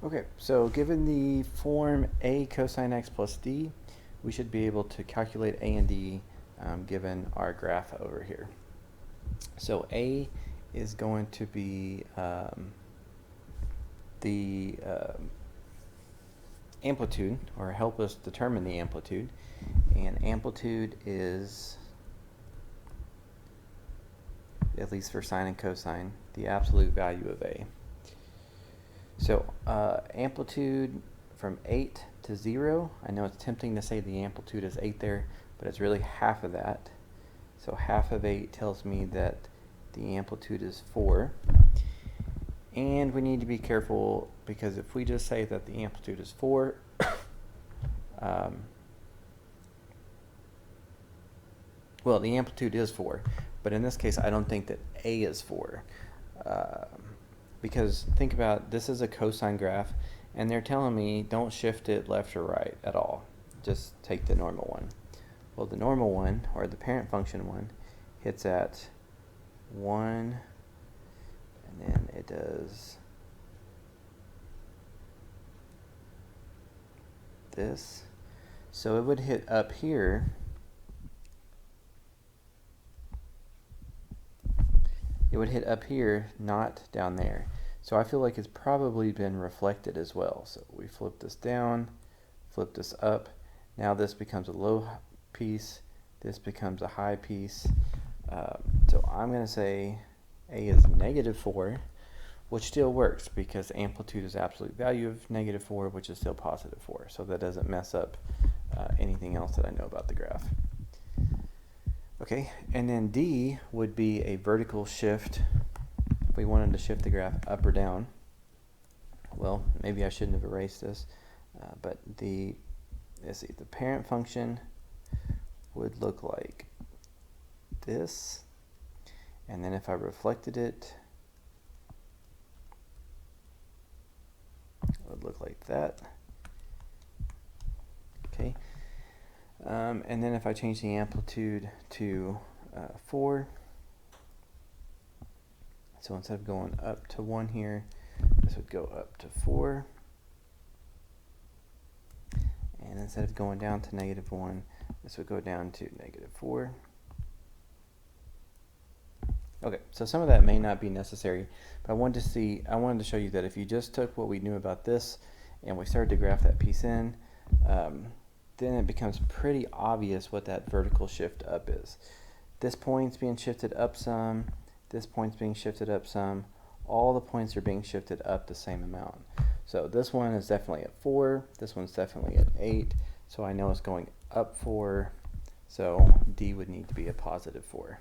Okay, so given the form a cosine x plus d, we should be able to calculate a and d given our graph over here. So a is going to be the amplitude, or help us determine the amplitude, and amplitude is, at least for sine and cosine, the absolute value of a. So amplitude from 8 to 0, I know it's tempting to say the amplitude is 8 there, but it's really half of that. So half of 8 tells me that the amplitude is 4. And we need to be careful, because if we just say that the amplitude is 4, well, the amplitude is 4, but in this case I don't think that a is 4. Because think about, this is a cosine graph, and they're telling me don't shift it left or right at all. Just take the normal one. Well, the normal one, or the parent function one, hits at 1, and then it does this. So it would hit up here. It would hit up here, not down there. So I feel like it's probably been reflected as well. So we flip this down, flip this up. Now this becomes a low piece. This becomes a high piece. So I'm going to say a is -4, which still works because amplitude is absolute value of -4, which is still +4. So that doesn't mess up anything else that I know about the graph. Okay, and then D would be a vertical shift. If we wanted to shift the graph up or down, well, maybe I shouldn't have erased this, but let's see, the parent function would look like this, and then if I reflected it, it would look like that. Okay. And then if I change the amplitude to 4, so instead of going up to 1 here, this would go up to 4. And instead of going down to -1, this would go down to -4. Okay, so some of that may not be necessary, but I wanted to show you that if you just took what we knew about this and we started to graph that piece in, then it becomes pretty obvious what that vertical shift up is. This point's being shifted up some, this point's being shifted up some, all the points are being shifted up the same amount. So this one is definitely at 4, this one's definitely at 8, so I know it's going up 4, so D would need to be a +4.